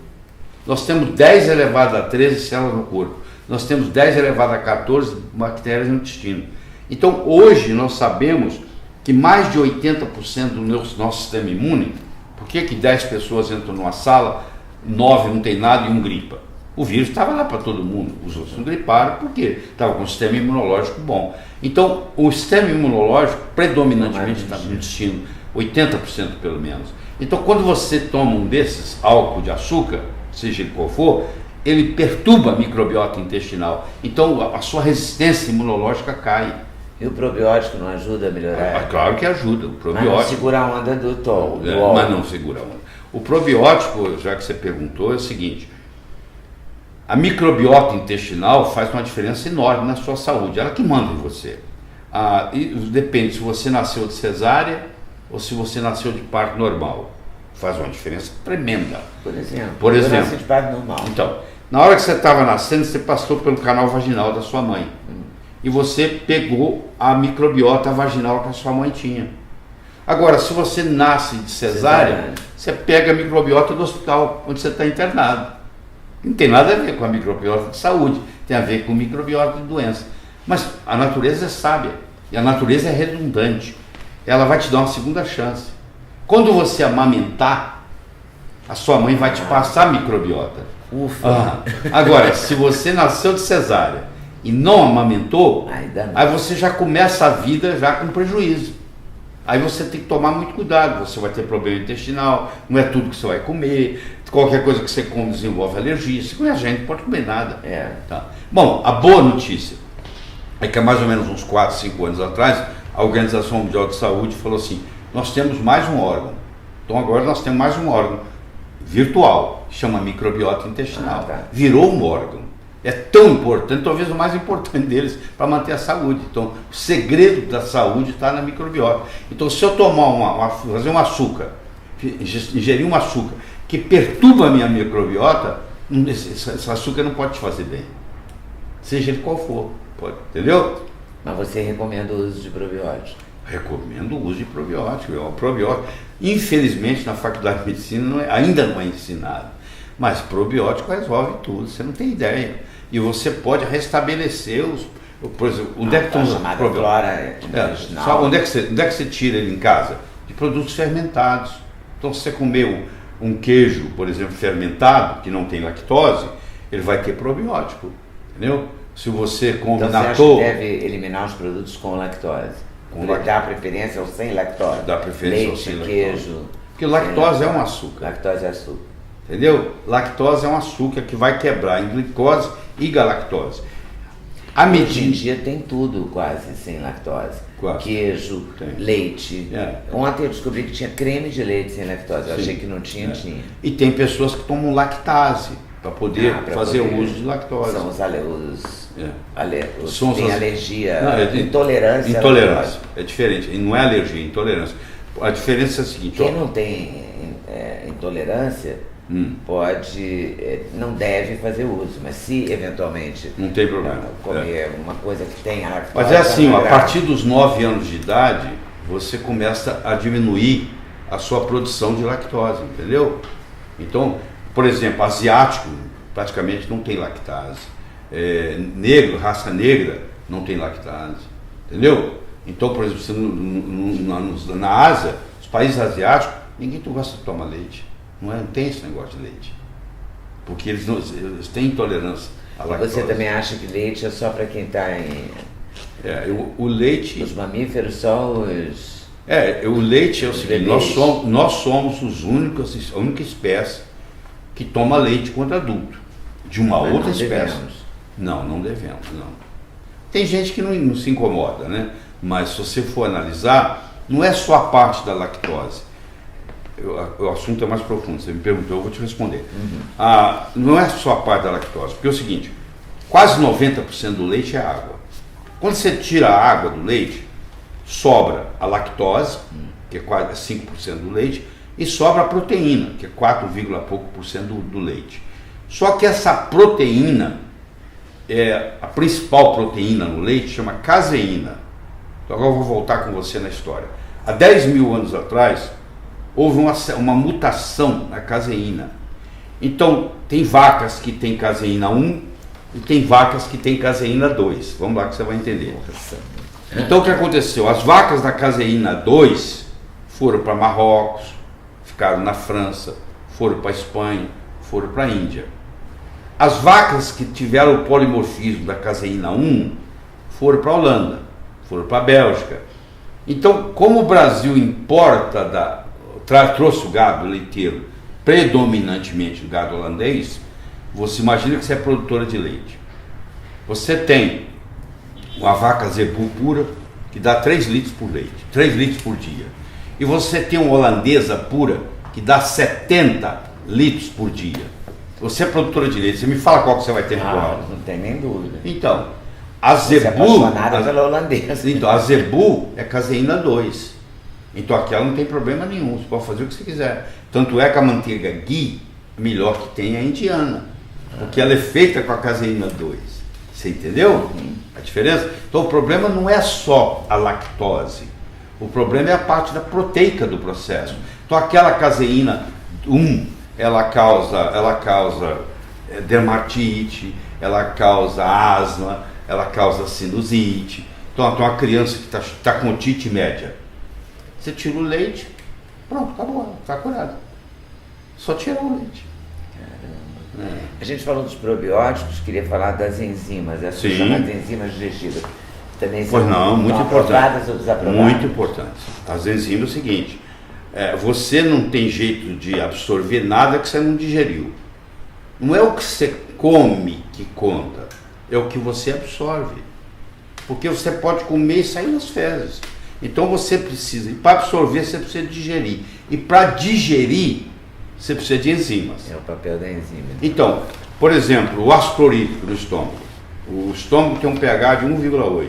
Nós temos 10 elevado a 13 células no corpo. Nós temos 10 elevado a 14 bactérias no intestino. Então, hoje, nós sabemos que mais de 80% do nosso sistema imune, por que 10 pessoas entram numa sala, 9 não tem nada e 1 gripa? O vírus estava lá para todo mundo, os outros não griparam porque estava com o sistema imunológico bom. Então, o sistema imunológico predominantemente está no intestino, 80% pelo menos. Então, quando você toma um desses, álcool de açúcar, seja ele qual for, ele perturba a microbiota intestinal. Então, a sua resistência imunológica cai.
E o probiótico não ajuda a melhorar?
Claro que ajuda. O probiótico,
mas não segura a onda do tol.
Mas não segura a onda. O probiótico, já que você perguntou, é o seguinte: a microbiota intestinal faz uma diferença enorme na sua saúde. Ela que manda em você. E depende se você nasceu de cesárea ou se você nasceu de parto normal. Faz uma diferença tremenda.
Por exemplo, eu nasci de parto normal.
Então, na hora que você estava nascendo, você passou pelo canal vaginal da sua mãe. E você pegou a microbiota vaginal que a sua mãe tinha. Agora, se você nasce de cesárea, você pega a microbiota do hospital onde você está internado. Não tem nada a ver com a microbiota de saúde, tem a ver com microbiota de doença. Mas a natureza é sábia e a natureza é redundante. Ela vai te dar uma segunda chance. Quando você amamentar, a sua mãe vai te passar a microbiota.
Ufa!
Agora, se você nasceu de cesárea e não amamentou, aí você já começa a vida já com prejuízo. Aí você tem que tomar muito cuidado, você vai ter problema intestinal, não é tudo que você vai comer, qualquer coisa que você come desenvolve alergia, você conhece gente, não pode comer nada. Tá. Bom, a boa notícia é que há mais ou menos uns 4, 5 anos atrás, a Organização Mundial de Saúde falou assim: nós temos mais um órgão. Então agora nós temos mais um órgão virtual, chama microbiota intestinal. Virou um órgão. É tão importante, talvez o mais importante deles, para manter a saúde. Então, o segredo da saúde está na microbiota. Então, se eu tomar fazer um açúcar, ingerir um açúcar que perturba a minha microbiota, esse açúcar não pode te fazer bem. Seja ele qual for, pode, entendeu?
Mas você recomenda o uso de probiótico?
Recomendo o uso de probiótico. O probiótico, infelizmente, na faculdade de medicina ainda não é ensinado. Mas probiótico resolve tudo, você não tem ideia. E você pode restabelecer por exemplo, onde é que estão os probióticos? Onde é que você tira ele em casa? De produtos fermentados. Então, se você comer um queijo, por exemplo, fermentado, que não tem lactose, ele vai ter probiótico, entendeu? Se você come
então, você acha que deve eliminar os produtos com lactose? Dá preferência ao sem lactose?
Dá preferência ao sem lactose.
Queijo.
Porque lactose é um açúcar.
Lactose é açúcar.
Entendeu? Lactose é um açúcar que vai quebrar em glicose e galactose.
Hoje em dia tem tudo quase sem lactose. Queijo, leite. Ontem eu descobri que tinha creme de leite sem lactose. Eu achei que não tinha, tinha.
E tem pessoas que tomam lactase para poder fazer o uso de lactose.
São os têm alergia, intolerância.
Intolerância. É diferente. Não é alergia, é intolerância. A diferença é a seguinte...
Quem não tem intolerância não deve fazer uso, mas se eventualmente
não tem problema
comer uma coisa que tem lactose...
Mas é assim, a partir dos 9 anos de idade, você começa a diminuir a sua produção de lactose, entendeu? Então, por exemplo, asiático praticamente não tem lactase, negro, raça negra, não tem lactase, entendeu? Então, por exemplo, na Ásia, os países asiáticos, ninguém gosta de tomar leite. Não tem esse negócio de leite. Porque eles têm intolerância à lactose.
Você também acha que leite é só para quem está em...
o leite...
Os mamíferos são os...
o leite é o seguinte, nós somos a única espécie que toma leite quando adulto. De uma outra espécie. Não devemos, não. Tem gente que não se incomoda, né? Mas se você for analisar, não é só a parte da lactose. O assunto é mais profundo, você me perguntou, eu vou te responder. Não é só a parte da lactose, porque é o seguinte, quase 90% do leite é água. Quando você tira a água do leite, sobra a lactose, que é quase 5% do leite, e sobra a proteína, que é 4, pouco por cento do leite. Só que essa proteína, a principal proteína no leite, chama caseína. Então agora eu vou voltar com você na história. Há 10 mil anos atrás, houve uma mutação na caseína. Então, tem vacas que têm caseína 1 e tem vacas que têm caseína 2. Vamos lá que você vai entender. Então, o que aconteceu? As vacas da caseína 2 foram para Marrocos, ficaram na França, foram para a Espanha, foram para a Índia. As vacas que tiveram o polimorfismo da caseína 1 foram para a Holanda, foram para a Bélgica. Então, como o Brasil importa trouxe o gado leiteiro, predominantemente o gado holandês, você imagina que você é produtora de leite. Você tem uma vaca zebu pura, que dá 3 litros por leite, 3 litros por dia. E você tem uma holandesa pura, que dá 70 litros por dia. Você é produtora de leite, você me fala qual que você vai ter no curral.
Não tem nem dúvida.
Então, a zebu...
pela holandesa.
Então, a zebu é caseína 2. Então aquela não tem problema nenhum, você pode fazer o que você quiser. Tanto é que a manteiga ghee, a melhor que tem é a indiana, porque ela é feita com a caseína 2. Você entendeu a diferença? Então o problema não é só a lactose, o problema é a parte da proteica do processo. Então aquela caseína 1, ela causa dermatite, ela causa asma, ela causa sinusite. Então uma criança que está com otite média, você tira o leite, pronto, acabou, está curado. Só tirar o leite.
Caramba. A gente falou dos probióticos, queria falar das enzimas, essas chamadas enzimas digestivas. Também são
muito
aprovadas ou desaprovadas?
Muito importante. As enzimas é o seguinte, você não tem jeito de absorver nada que você não digeriu. Não é o que você come que conta, é o que você absorve. Porque você pode comer e sair nas fezes. Então você precisa, e para absorver você precisa digerir. E para digerir, você precisa de enzimas.
É o papel da enzima.
Então, por exemplo, o ácido clorídrico no estômago. O estômago tem um pH de 1,8,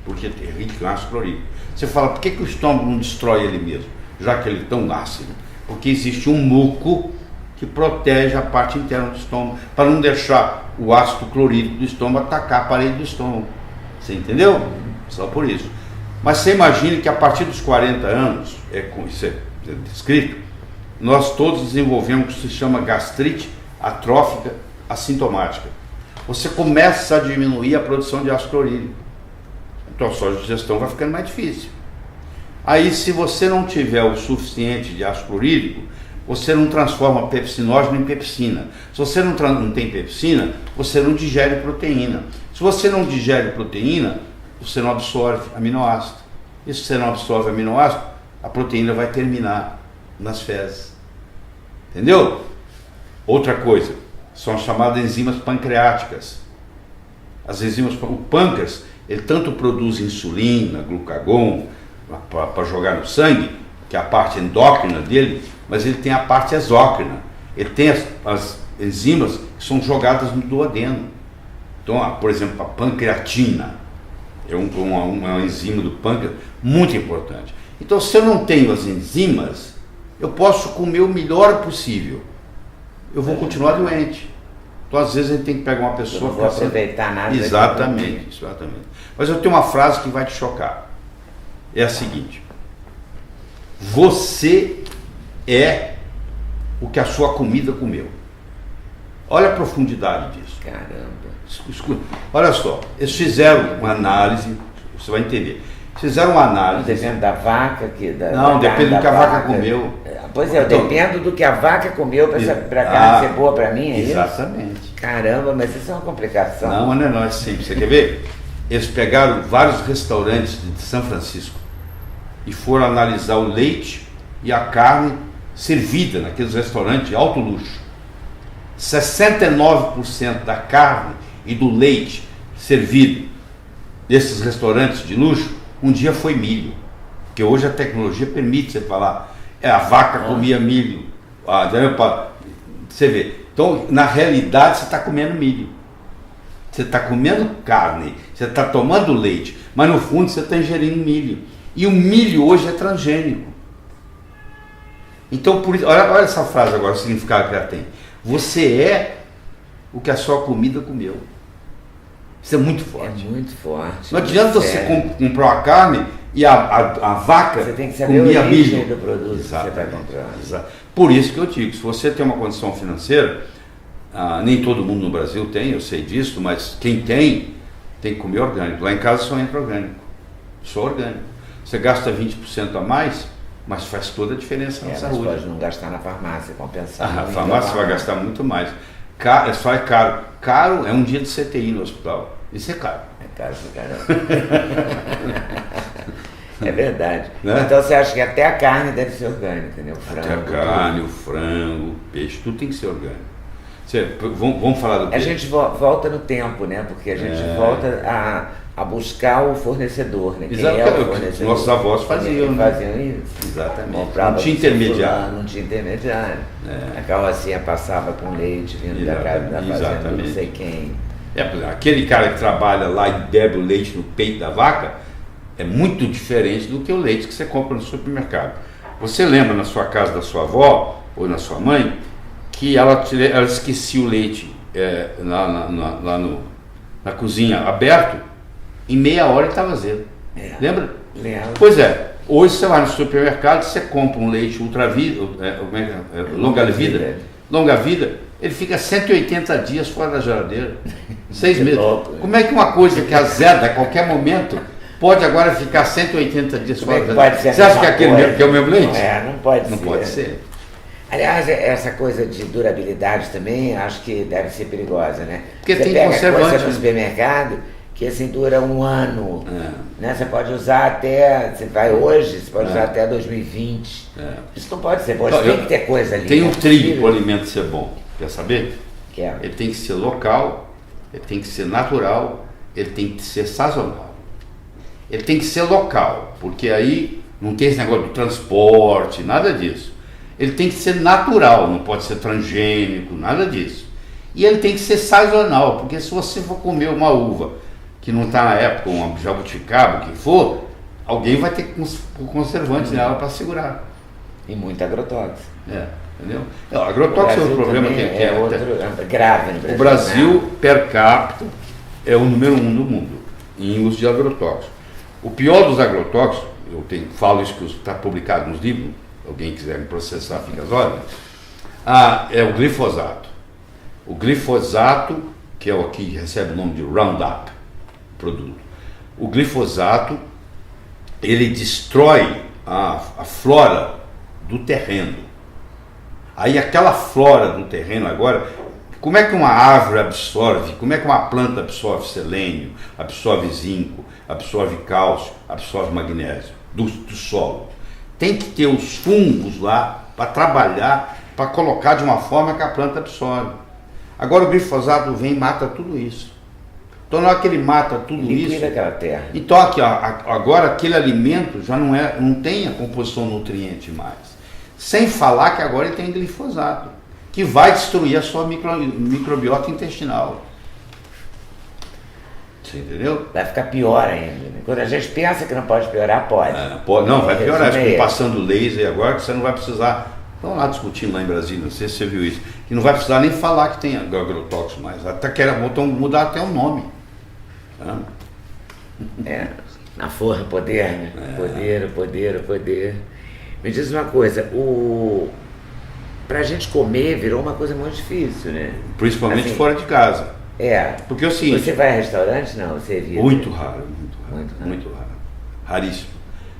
porque é rico em ácido clorídrico. Você fala, por que o estômago não destrói ele mesmo, já que ele é tão ácido? Porque existe um muco que protege a parte interna do estômago, para não deixar o ácido clorídrico do estômago atacar a parede do estômago. Você entendeu? Só por isso. Mas você imagine que a partir dos 40 anos, isso é descrito, nós todos desenvolvemos o que se chama gastrite atrófica assintomática. Você começa a diminuir a produção de ácido clorídrico. Então a sua digestão vai ficando mais difícil. Aí, se você não tiver o suficiente de ácido clorídrico, você não transforma pepsinógeno em pepsina. Se você não tem pepsina, você não digere proteína. Se você não digere proteína, você não absorve aminoácido. E se você não absorve aminoácido, a proteína vai terminar nas fezes. Entendeu? Outra coisa, são as chamadas enzimas pancreáticas. As enzimas, o pâncreas, ele tanto produz insulina, glucagon, para jogar no sangue, que é a parte endócrina dele, mas ele tem a parte exócrina. Ele tem as enzimas que são jogadas no duodeno. Então, por exemplo, a pancreatina é uma enzima do pâncreas muito importante. Então, se eu não tenho as enzimas, eu posso comer o melhor possível. Eu vou continuar doente. Então, às vezes, a gente tem que pegar uma pessoa...
Eu não vou aproveitar nada.
Exatamente. Mas eu tenho uma frase que vai te chocar. É a seguinte: você é o que a sua comida comeu. Olha a profundidade disso.
Caramba.
Olha só, eles fizeram uma análise, você vai entender. Fizeram uma análise.
Depende da vaca
Não, depende do que a vaca comeu.
Pois é, eu dependo do que a vaca comeu para a carne ser boa para mim, é
exatamente.
Isso? Caramba, mas isso é uma complicação.
Não é simples. Você quer ver? Eles pegaram vários restaurantes de São Francisco e foram analisar o leite e a carne servida naqueles restaurantes de alto luxo. 69% da carne e do leite servido nesses restaurantes de luxo um dia foi milho, porque hoje a tecnologia permite você falar, a vaca comia milho, você vê. Então, na realidade, você está comendo milho, você está comendo carne, você está tomando leite, mas no fundo você está ingerindo milho, e o milho hoje é transgênico. Então, por isso, olha essa frase agora, o significado que ela tem. Você é o que a sua comida comeu. Isso é muito forte.
É muito forte.
Não adianta você comprar uma carne e a vaca
você tem que saber
comia
a origem
milho
do produto que você vai comprar.
Exato. Por isso que eu digo, se você tem uma condição financeira, nem todo mundo no Brasil tem, eu sei disso, mas quem tem que comer orgânico. Lá em casa só entra orgânico. Só orgânico. Você gasta 20% a mais, mas faz toda a diferença na saúde.
Mas pode não gastar na farmácia, compensar.
A farmácia vai gastar muito mais. Só é caro. Caro é um dia de CTI no hospital. Isso é caro.
É caro pra caramba. É verdade.
Né?
Então você acha que até a carne deve ser orgânica, né? O frango.
Até a carne, o frango, o peixe, tudo tem que ser orgânico. Vamos falar do peixe.
A gente volta no tempo, né? Porque a gente volta a buscar o fornecedor, né?
Exato,
é o fornecedor?
Nossos avós faziam, né?
Faziam isso.
Exatamente. Não tinha intermediário.
Não tinha intermediário. A carrocinha passava com leite vindo da casa da fazenda, não sei quem.
Aquele cara que trabalha lá e bebe o leite no peito da vaca é muito diferente do que o leite que você compra no supermercado. Você lembra na sua casa da sua avó ou na sua mãe que ela esquecia o leite lá na cozinha aberto, em meia hora ele estava azedo. Lembra?
Lembro.
Pois é, hoje você vai no supermercado, você compra um leite longa vida, ele fica 180 dias fora da geladeira, 6 meses. Como é que uma coisa que azeda a qualquer momento pode agora ficar 180 dias fora da geladeira? Você acha que é o mesmo leite?
Não pode ser.
Não pode ser.
Aliás, essa coisa de durabilidade também, acho que deve ser perigosa, né?
Porque
você
tem
pega
conservante
coisa no supermercado que assim dura 1 ano, né? Você pode usar até, você vai hoje, você pode usar até 2020. Isso não pode ser, tem que ter coisa ali.
Tem um trilho para o alimento ser bom, quer saber?
Quero.
Ele tem que ser local, ele tem que ser natural, ele tem que ser sazonal. Ele tem que ser local, porque aí não tem esse negócio do transporte, nada disso. Ele tem que ser natural, não pode ser transgênico, nada disso. E ele tem que ser sazonal, porque se você for comer uma uva que não está na época, uma jabuticaba, o que for, alguém vai ter conservante nela para segurar.
E muito agrotóxico.
Entendeu? Agrotóxico é outro problema que
é outro grave no Brasil.
O Brasil, per capita, é o número 1 do mundo em uso de agrotóxicos. O pior dos agrotóxicos, falo isso que está publicado nos livros, alguém quiser me processar, fica às ordens, é o glifosato. O glifosato, que é o que recebe o nome de Roundup, produto. O glifosato, ele destrói a flora do terreno. Aí aquela flora do terreno agora, como é que uma árvore absorve, como é que uma planta absorve selênio, absorve zinco, absorve cálcio, absorve magnésio do solo? Tem que ter os fungos lá para trabalhar, para colocar de uma forma que a planta absorve. Agora o glifosato vem e mata tudo isso. Então na hora que ele mata tudo isso,
aquela terra.
Então aqui, agora aquele alimento já não tem a composição nutriente mais. Sem falar que agora ele tem glifosato, que vai destruir a sua microbiota intestinal. Você entendeu?
Vai ficar pior ainda. Né? Quando a gente pensa que não pode piorar, pode.
Não, vai piorar. Acho que passando laser agora, que você não vai precisar. Estão lá discutindo lá em Brasília, não sei se você viu isso. Que não vai precisar nem falar que tem agrotóxico mais. Até querem mudar até o nome. Tá?
Na forra, poder, né? Poder. Me diz uma coisa, pra gente comer virou uma coisa muito difícil, né?
Principalmente
assim,
fora de casa. Porque é o seguinte.
Você vai a restaurante? Não, você evita.
Muito raro. Raríssimo.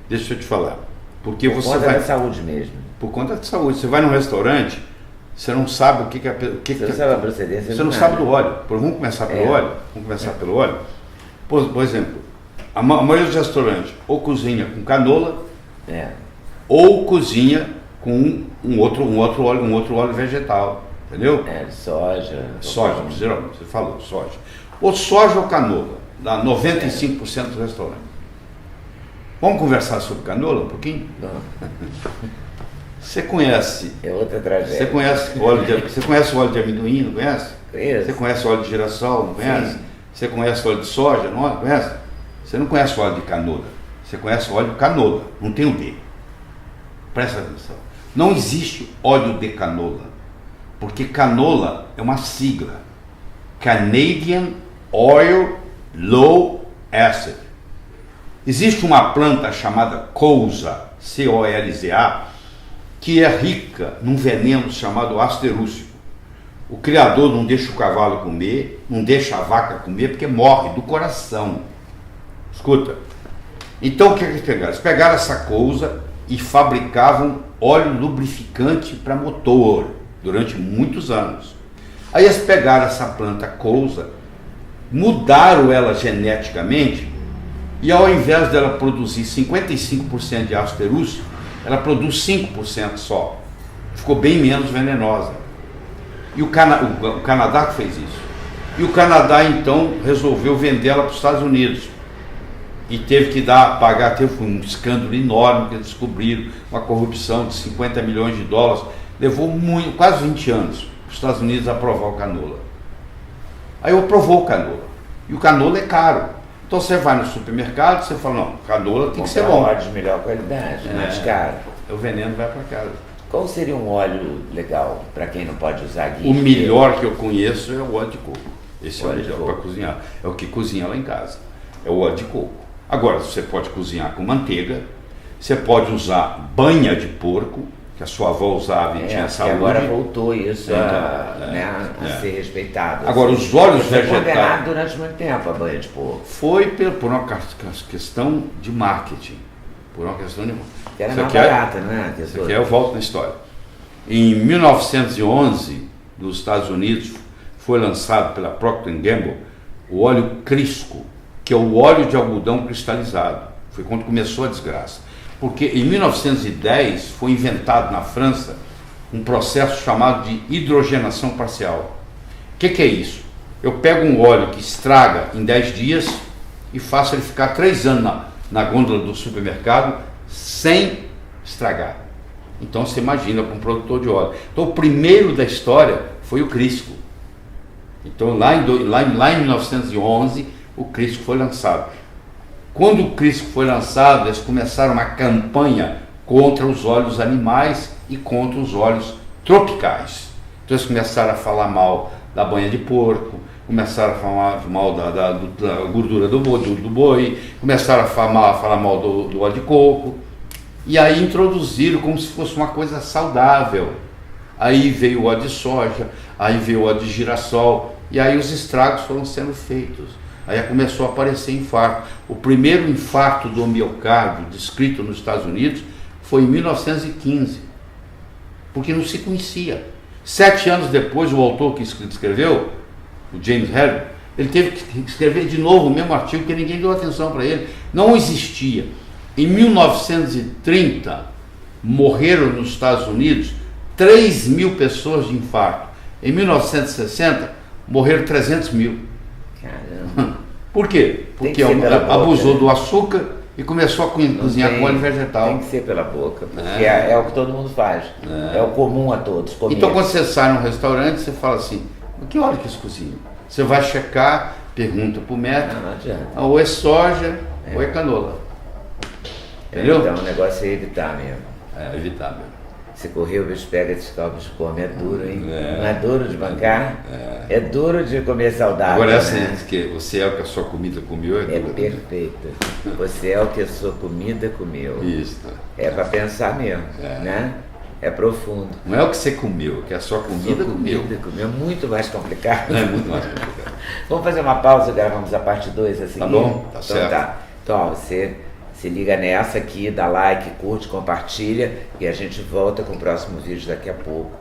Deixa eu te falar. Porque
por conta da saúde mesmo.
Por conta da saúde. Você vai num restaurante, você não sabe o que é.
Você não sabe a procedência.
Você não sabe do óleo. Vamos começar pelo óleo? Pelo óleo. Por exemplo, a maioria dos restaurantes ou cozinha com canola, ou cozinha com um outro óleo vegetal. Entendeu?
Soja,
geralmente, você falou, soja. Ou soja ou canola, dá 95% dos restaurantes. Vamos conversar sobre canola um pouquinho?
Não.
Você conhece?
É outra tragédia.
Você conhece o óleo de amendoim, não conhece?
Conheço.
Você conhece o óleo de girassol, não conhece?
Sim.
Você conhece o óleo de soja, não conhece? Você não conhece o óleo de canola. Você conhece o óleo de canola, não tem o D. Presta atenção. Não existe óleo de canola. Porque canola é uma sigla. Canadian Oil Low Acid. Existe uma planta chamada colza, C-O-L-Z-A, que é rica num veneno chamado asterúcico. O criador não deixa o cavalo comer, não deixa a vaca comer, porque morre do coração. Escuta. Então o que eles pegaram? Eles pegaram essa colza e fabricavam óleo lubrificante para motor durante muitos anos. Aí eles pegaram essa planta colza, mudaram ela geneticamente e ao invés dela produzir 55% de asterúcico, ela produz 5% só. Ficou bem menos venenosa. E o Canadá que fez isso. E o Canadá então resolveu vender ela para os Estados Unidos. E teve que teve um escândalo enorme que eles descobriram, uma corrupção de 50 milhões de dólares. Levou quase 20 anos para os Estados Unidos aprovar o canola. Aí aprovou o canola. E o canola é caro. Então você vai no supermercado e você fala, não, canola tem que ser bom.
Óleo de melhor qualidade, mais caro.
O veneno vai para casa.
Qual seria um óleo legal para quem não pode usar guia?
O melhor que eu conheço é o óleo de coco. Esse é o melhor para cozinhar. É o que cozinha lá em casa. É o óleo de coco. Agora, você pode cozinhar com manteiga, você pode usar banha de porco, que a sua avó usava e tinha saúde.
Agora voltou isso a ser respeitado.
Agora, os óleos vegetais...
Foi condenado durante muito tempo a banha de porco.
Foi por uma questão de marketing.
Que era mais barata, não é?
Isso aqui eu volto na história. Em 1911, nos Estados Unidos, foi lançado pela Procter & Gamble o óleo Crisco, que é o óleo de algodão cristalizado. Foi quando começou a desgraça. Porque em 1910 foi inventado na França um processo chamado de hidrogenação parcial. O que é isso? Eu pego um óleo que estraga em 10 dias e faço ele ficar 3 anos na gôndola do supermercado sem estragar. Então você imagina para um produtor de óleo. Então o primeiro da história foi o Crisco. Então lá em 1911 o Crisco foi lançado. Quando o Crisco foi lançado, eles começaram uma campanha contra os óleos animais e contra os óleos tropicais. Então eles começaram a falar mal da banha de porco, começaram a falar mal da gordura do boi, começaram a falar mal do óleo de coco, e aí introduziram como se fosse uma coisa saudável. Aí veio o óleo de soja, aí veio o óleo de girassol, e aí os estragos foram sendo feitos. Aí começou a aparecer infarto. O primeiro infarto do miocárdio descrito nos Estados Unidos foi em 1915, porque não se conhecia. 7 anos depois, o autor que escreveu, o James Herring, ele teve que escrever de novo o mesmo artigo, porque ninguém deu atenção para ele. Não existia. Em 1930, morreram nos Estados Unidos 3 mil pessoas de infarto. Em 1960, morreram 300 mil.
Caramba.
Por quê? Porque abusou do açúcar e começou a cozinhar com óleo vegetal.
Tem que ser pela boca, porque é o que todo mundo faz. É o comum a todos.
Então quando você sai num restaurante, você fala assim, que óleo que eles cozinham? Você vai checar, pergunta por metro.
Não adianta.
Ou é soja, ou é canola. Entendeu?
Então o negócio é evitar mesmo.
É evitável.
Se correr, o bicho pega, descobre, os come. É duro, hein?
É.
Não é duro de bancar? É duro de comer saudável.
Agora, essa
né?
diz que o céu que a sua comida comeu é
É
duro.
perfeito. Você é o que a sua comida comeu.
Isso.
É para pensar mesmo, né? É profundo.
Não é o que você comeu, que a sua comida
Sua
comeu.
comida comeu. Muito mais complicado.
É muito mais complicado.
Vamos fazer uma pausa e gravamos a parte 2 a seguir?
Tá bom, tá
então,
certo.
Tá. Então, ó, você se liga nessa aqui, dá like, curte, compartilha e a gente volta com o próximo vídeo daqui a pouco.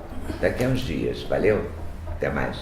Daqui a uns dias. Valeu? Até mais.